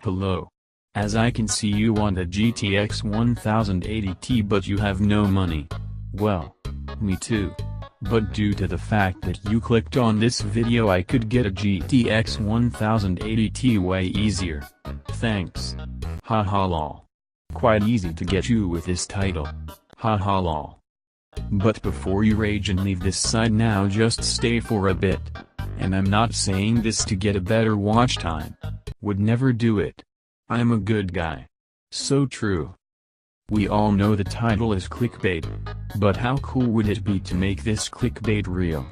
Hello. As I can see you want a GTX 1080 but you have no money. Well, me too. But due to the fact that you clicked on this video I could get a GTX 1080 way easier. Thanks. Haha lol. Quite easy to get you with this title. Haha lol. But before you rage and leave this side now, just stay for a bit. And I'm not saying this to get a better watch time. Would never do it. I'm a good guy. So true. We all know the title is clickbait. But how cool would it be to make this clickbait real?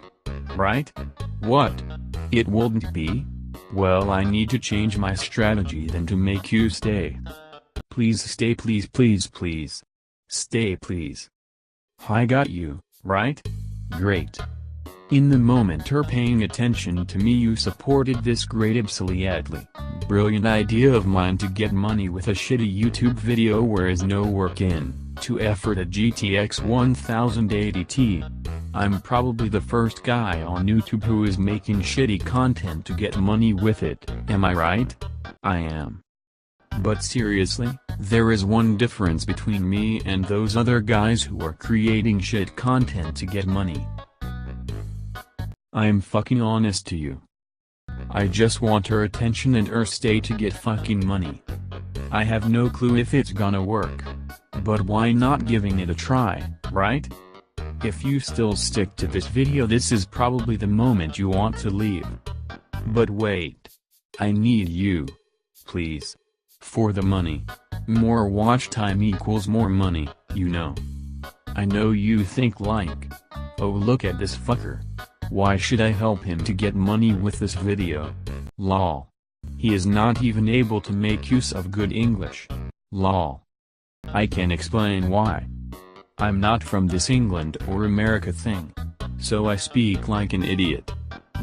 Right? What? It wouldn't be? Well, I need to change my strategy then to make you stay. Please stay, please, please, please. Stay, please. I got you, right? Great. In the moment you're paying attention to me, you supported this great absolutely brilliant idea of mine to get money with a shitty YouTube video where is no work in, to effort a GTX 1080 I'm probably the first guy on YouTube who is making shitty content to get money with it, am I right? I am. But seriously, there is one difference between me and those other guys who are creating shit content to get money. I'm fucking honest to you. I just want her attention and her stay to get fucking money. I have no clue if it's gonna work. But why not giving it a try, right? If you still stick to this video, this is probably the moment you want to leave. But wait. I need you. Please. For the money. More watch time equals more money, you know. I know you think like, oh look at this fucker. Why should I help him to get money with this video? Lol. He is not even able to make use of good English. Lol. I can explain why. I'm not from this England or America thing. So I speak like an idiot.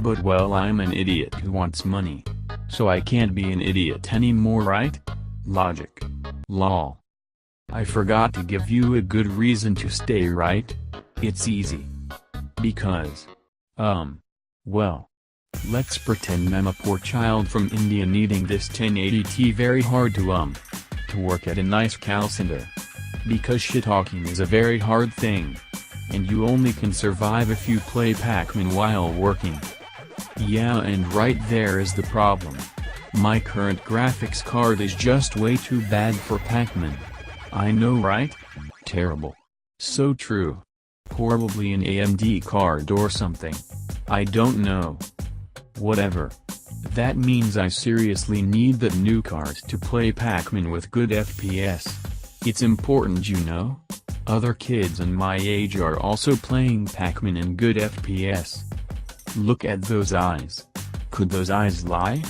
But well, I'm an idiot who wants money. So I can't be an idiot anymore, right? Logic. Lol. I forgot to give you a good reason to stay, right? It's easy. Because. Well. Let's pretend I'm a poor child from India needing this 1080 very hard to work at a nice call center. Because shit-talking is a very hard thing. And you only can survive if you play Pac-Man while working. Yeah, and right there is the problem. My current graphics card is just way too bad for Pac-Man. I know, right? Terrible. So true. Probably an AMD card or something. I don't know. Whatever. That means I seriously need the new cards to play Pac-Man with good FPS. It's important, you know? Other kids in my age are also playing Pac-Man in good FPS. Look at those eyes. Could those eyes lie?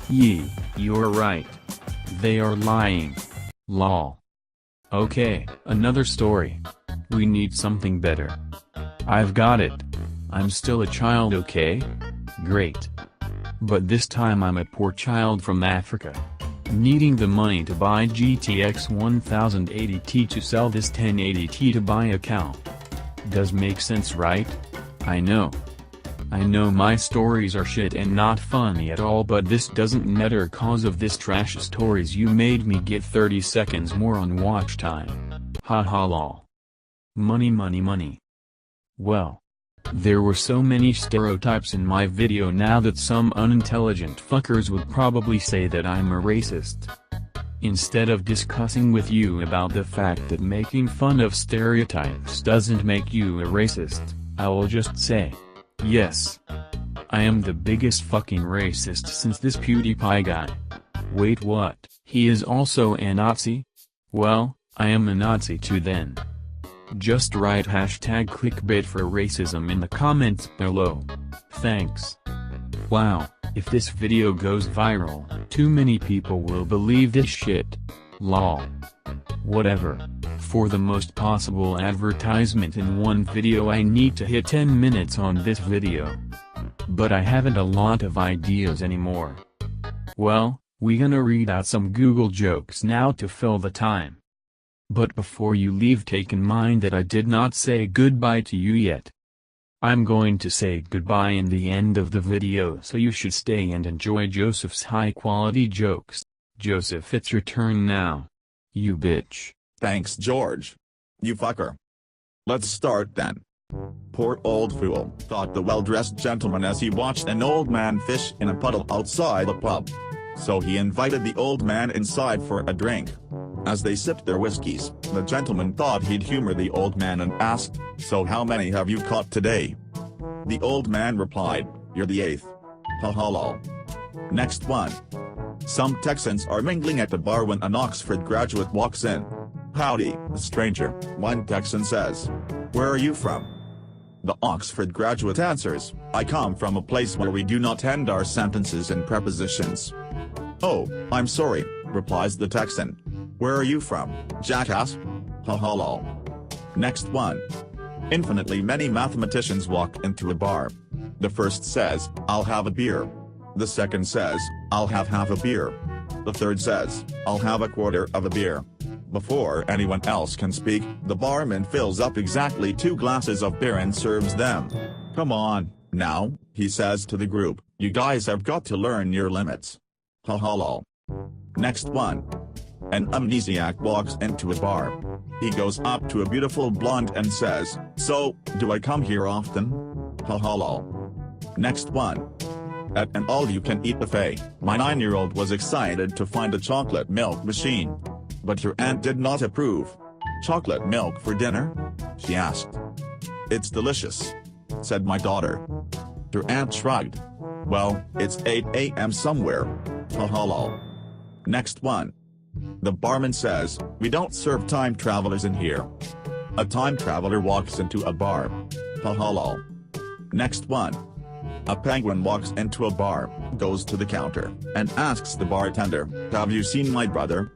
Yee, you're right. They are lying. Lol. Okay, another story. We need something better. I've got it. I'm still a child, okay? Great. But this time I'm a poor child from Africa. Needing the money to buy GTX 1080 to sell this 1080 to buy a cow. Does make sense, right? I know. I know my stories are shit and not funny at all, but this doesn't matter cause of this trash stories you made me get 30 seconds more on watch time. Haha lol. Money, money, money. Well. There were so many stereotypes in my video now that some unintelligent fuckers would probably say that I'm a racist. Instead of discussing with you about the fact that making fun of stereotypes doesn't make you a racist, I will just say, yes. I am the biggest fucking racist since this PewDiePie guy. Wait, what? He is also a Nazi? Well, I am a Nazi too then. Just write hashtag clickbait for racism in the comments below. Thanks. Wow, if this video goes viral, too many people will believe this shit. Lol. Whatever. For the most possible advertisement in one video I need to hit 10 minutes on this video. But I haven't a lot of ideas anymore. Well, we gonna read out some Google jokes now to fill the time. But before you leave, take in mind that I did not say goodbye to you yet. I'm going to say goodbye in the end of the video, so you should stay and enjoy Joseph's high-quality jokes. Joseph, it's your turn now. You bitch. Thanks, George. You fucker. Let's start then. Poor old fool, thought the well-dressed gentleman as he watched an old man fish in a puddle outside a pub. So he invited the old man inside for a drink. As they sipped their whiskeys, the gentleman thought he'd humor the old man and asked, "So how many have you caught today?" The old man replied, "You're the 8th. Ha ha lol." Next one. Some Texans are mingling at the bar when an Oxford graduate walks in. "Howdy, stranger," one Texan says. "Where are you from?" The Oxford graduate answers, "I come from a place where we do not end our sentences in prepositions." "Oh, I'm sorry," replies the Texan. "Where are you from, jackass?" Ha ha lol. Next one. Infinitely many mathematicians walk into a bar. The first says, "I'll have a beer." The second says, "I'll have half a beer." The third says, "I'll have a quarter of a beer." Before anyone else can speak, the barman fills up exactly 2 glasses of beer and serves them. "Come on, now," he says to the group, "you guys have got to learn your limits." Ha ha lol. Next one. An amnesiac walks into a bar. He goes up to a beautiful blonde and says, "So, do I come here often?" Ha ha lol. Next one. At an all-you-can-eat buffet, my 9-year-old was excited to find a chocolate milk machine. But her aunt did not approve. "Chocolate milk for dinner?" she asked. "It's delicious," said my daughter. Her aunt shrugged. "Well, it's 8 a.m. somewhere." Ha ha lol. Next one. The barman says, "We don't serve time travelers in here." A time traveler walks into a bar. Ha ha lol. Next one. A penguin walks into a bar, goes to the counter, and asks the bartender, "Have you seen my brother?"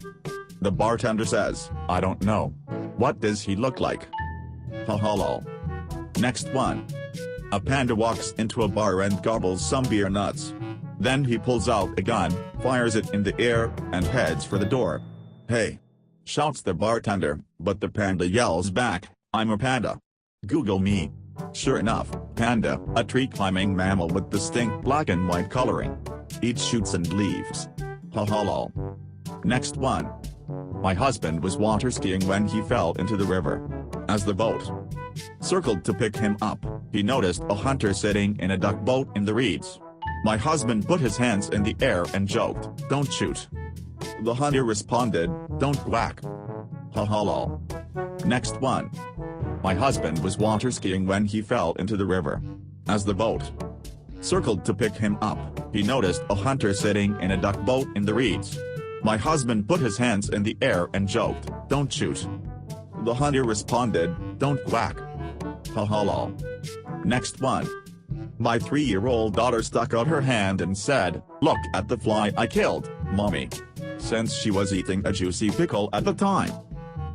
The bartender says, "I don't know. What does he look like?" Ha ha lol. Next one. A panda walks into a bar and gobbles some beer nuts. Then he pulls out a gun, fires it in the air, and heads for the door. "Hey!" shouts the bartender, but the panda yells back, "I'm a panda. Google me." Sure enough, panda, a tree-climbing mammal with distinct black and white coloring. Eats shoots and leaves. Ha ha lol. Next one. My husband was water skiing when he fell into the river. As the boat circled to pick him up, he noticed a hunter sitting in a duck boat in the reeds. My husband put his hands in the air and joked, "Don't shoot." The hunter responded, "Don't quack." Ha ha lol. Next one. My husband was water skiing when he fell into the river. As the boat circled to pick him up, he noticed a hunter sitting in a duck boat in the reeds. My husband put his hands in the air and joked, "Don't shoot." The hunter responded, "Don't quack." Ha ha lol. Next one. My 3-year-old daughter stuck out her hand and said, "Look at the fly I killed, Mommy." Since she was eating a juicy pickle at the time,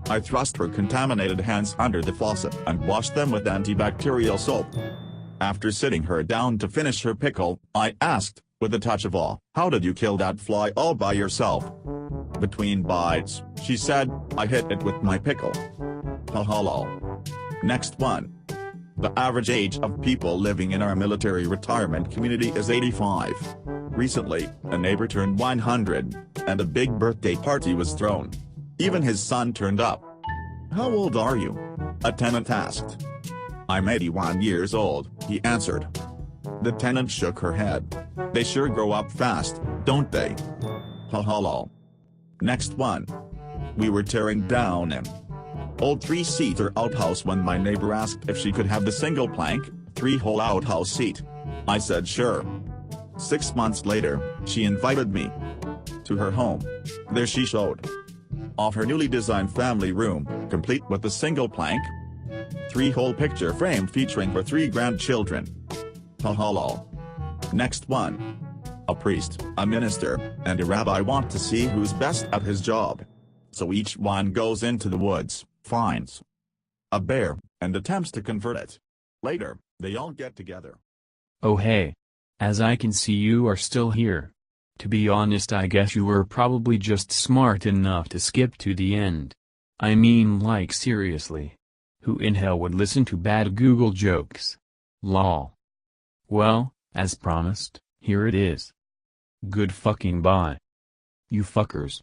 I thrust her contaminated hands under the faucet and washed them with antibacterial soap. After sitting her down to finish her pickle, I asked, with a touch of awe, "How did you kill that fly all by yourself?" Between bites, she said, "I hit it with my pickle." Ha ha lol. Next one. The average age of people living in our military retirement community is 85. Recently, a neighbor turned 100, and a big birthday party was thrown. Even his son turned up. "How old are you?" a tenant asked. "I'm 81 years old," he answered. The tenant shook her head. "They sure grow up fast, don't they?" Ha ha lol. Next one. We were tearing down an old 3-seater outhouse when my neighbor asked if she could have the single plank, 3-hole outhouse seat. I said sure. 6 months later, she invited me to her home. There she showed off her newly designed family room, complete with a single plank, 3-hole picture frame featuring her 3 grandchildren. Ha ha lol. Next one. A priest, a minister, and a rabbi want to see who's best at his job. So each one goes into the woods, finds a bear, and attempts to convert it. Later, they all get together. Oh hey. As I can see, you are still here. To be honest, I guess you were probably just smart enough to skip to the end. I mean, like, seriously. Who in hell would listen to bad Google jokes? Lol. Well, as promised, here it is. Good fucking bye. You fuckers.